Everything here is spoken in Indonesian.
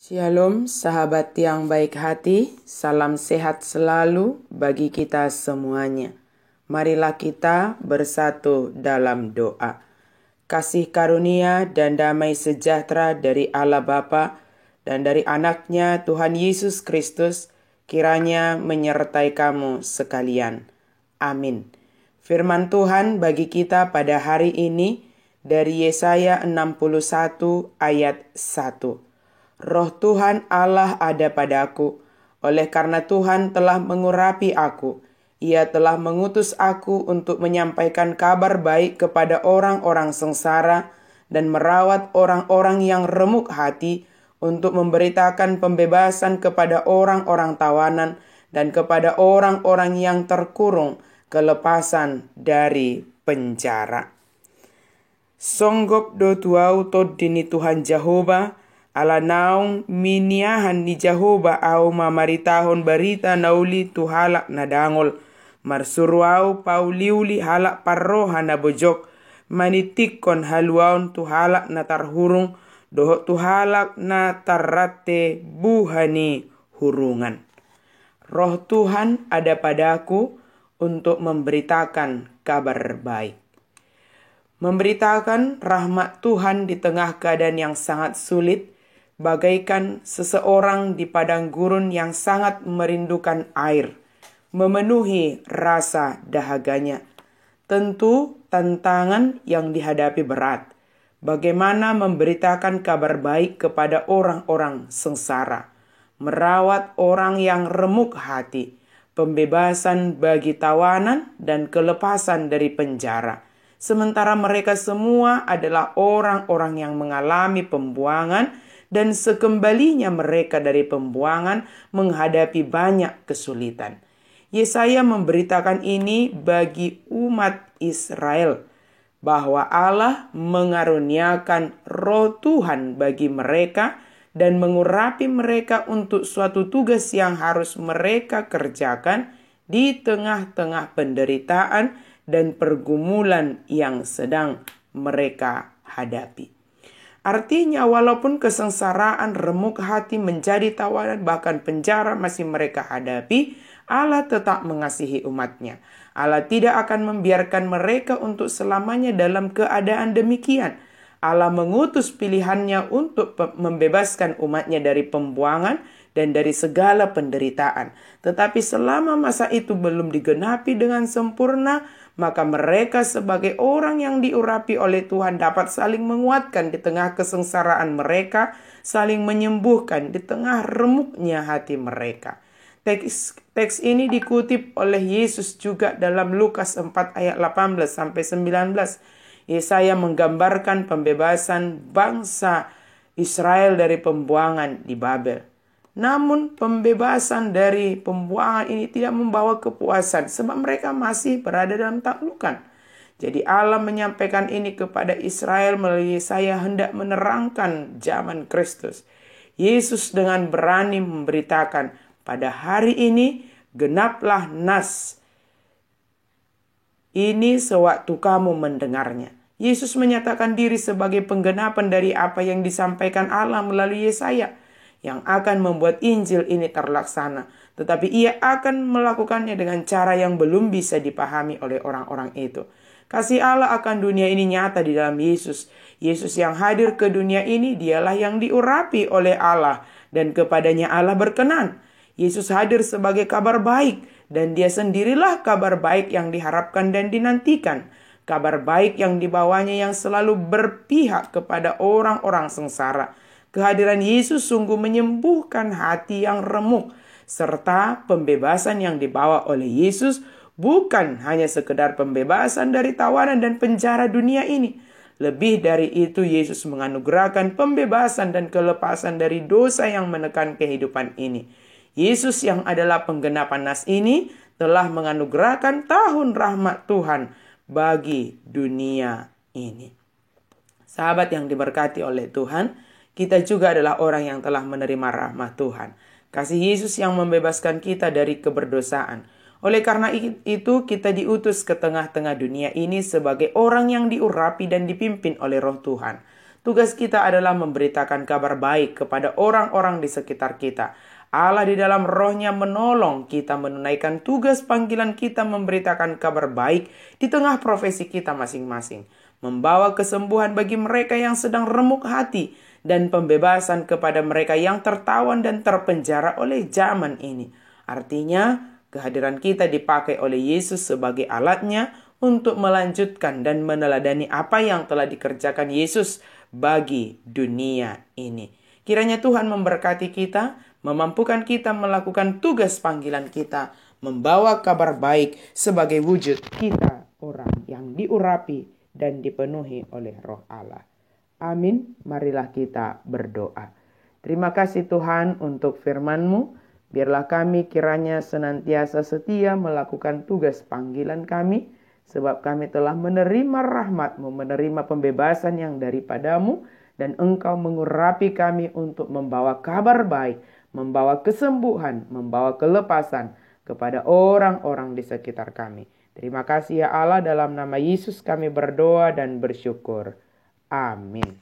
Shalom sahabat yang baik hati, salam sehat selalu bagi kita semuanya. Marilah kita bersatu dalam doa. Kasih karunia dan damai sejahtera dari Allah Bapa dan dari anaknya Tuhan Yesus Kristus kiranya menyertai kamu sekalian. Amin. Firman Tuhan bagi kita pada hari ini dari Yesaya 61 ayat 1. Roh Tuhan Allah ada padaku, oleh karena Tuhan telah mengurapi aku. Ia telah mengutus aku untuk menyampaikan kabar baik kepada orang-orang sengsara dan merawat orang-orang yang remuk hati, untuk memberitakan pembebasan kepada orang-orang tawanan dan kepada orang-orang yang terkurung, kelepasan dari penjara. Songgop do tuau to dini Tuhan Jehovah, ala naung miniahan ni Jehovah au mamaritahon barita nauli tu halak nadangol. Marsuruau pauliuli halak parroha na bojok. Manitikon haluaun tu halak na tarhurung. Dohok tu halak na tarrate buhani hurungan. Roh Tuhan ada padaku untuk memberitakan kabar baik. Memberitakan rahmat Tuhan di tengah keadaan yang sangat sulit, bagaikan seseorang di padang gurun yang sangat merindukan air, memenuhi rasa dahaganya. Tentu tantangan yang dihadapi berat. Bagaimana memberitakan kabar baik kepada orang-orang sengsara, merawat orang yang remuk hati, pembebasan bagi tawanan dan kelepasan dari penjara. Sementara mereka semua adalah orang-orang yang mengalami pembuangan, dan sekembalinya mereka dari pembuangan menghadapi banyak kesulitan. Yesaya memberitakan ini bagi umat Israel, bahwa Allah mengaruniakan roh Tuhan bagi mereka dan mengurapi mereka untuk suatu tugas yang harus mereka kerjakan di tengah-tengah penderitaan dan pergumulan yang sedang mereka hadapi. Artinya walaupun kesengsaraan, remuk hati, menjadi tawanan, bahkan penjara masih mereka hadapi, Allah tetap mengasihi umatnya. Allah tidak akan membiarkan mereka untuk selamanya dalam keadaan demikian. Allah mengutus pilihannya untuk membebaskan umatnya dari pembuangan dan dari segala penderitaan. Tetapi selama masa itu belum digenapi dengan sempurna, maka mereka sebagai orang yang diurapi oleh Tuhan dapat saling menguatkan di tengah kesengsaraan mereka, saling menyembuhkan di tengah remuknya hati mereka. Teks ini dikutip oleh Yesus juga dalam Lukas 4 ayat 18 sampai 19. Yesaya menggambarkan pembebasan bangsa Israel dari pembuangan di Babel. Namun pembebasan dari pembuangan ini tidak membawa kepuasan, sebab mereka masih berada dalam taklukan. Jadi Allah menyampaikan ini kepada Israel melalui Yesaya hendak menerangkan zaman Kristus. Yesus dengan berani memberitakan, pada hari ini genaplah nas ini sewaktu kamu mendengarnya. Yesus menyatakan diri sebagai penggenapan dari apa yang disampaikan Allah melalui Yesaya, yang akan membuat Injil ini terlaksana. Tetapi ia akan melakukannya dengan cara yang belum bisa dipahami oleh orang-orang itu. Kasih Allah akan dunia ini nyata di dalam Yesus. Yesus yang hadir ke dunia ini, dialah yang diurapi oleh Allah, dan kepadanya Allah berkenan. Yesus hadir sebagai kabar baik, dan dia sendirilah kabar baik yang diharapkan dan dinantikan. Kabar baik yang dibawanya yang selalu berpihak kepada orang-orang sengsara. Kehadiran Yesus sungguh menyembuhkan hati yang remuk, serta pembebasan yang dibawa oleh Yesus bukan hanya sekedar pembebasan dari tawanan dan penjara dunia ini. Lebih dari itu, Yesus menganugerahkan pembebasan dan kelepasan dari dosa yang menekan kehidupan ini. Yesus yang adalah penggenapan nas ini telah menganugerahkan tahun rahmat Tuhan bagi dunia ini. Sahabat yang diberkati oleh Tuhan, kita juga adalah orang yang telah menerima rahmat Tuhan. Kasih Yesus yang membebaskan kita dari keberdosaan. Oleh karena itu kita diutus ke tengah-tengah dunia ini sebagai orang yang diurapi dan dipimpin oleh roh Tuhan. Tugas kita adalah memberitakan kabar baik kepada orang-orang di sekitar kita. Allah di dalam rohnya menolong kita menunaikan tugas panggilan kita memberitakan kabar baik di tengah profesi kita masing-masing. Membawa kesembuhan bagi mereka yang sedang remuk hati dan pembebasan kepada mereka yang tertawan dan terpenjara oleh zaman ini. Artinya, kehadiran kita dipakai oleh Yesus sebagai alatnya untuk melanjutkan dan meneladani apa yang telah dikerjakan Yesus bagi dunia ini. Kiranya Tuhan memberkati kita, memampukan kita melakukan tugas panggilan kita, membawa kabar baik sebagai wujud kita orang yang diurapi dan dipenuhi oleh Roh Allah. Amin. Marilah kita berdoa. Terima kasih Tuhan untuk firman-Mu. Biarlah kami kiranya senantiasa setia melakukan tugas panggilan kami, sebab kami telah menerima rahmat-Mu, menerima pembebasan yang daripada-Mu, dan Engkau mengurapi kami untuk membawa kabar baik, membawa kesembuhan, membawa kelepasan kepada orang-orang di sekitar kami. Terima kasih ya Allah, dalam nama Yesus kami berdoa dan bersyukur. Amin.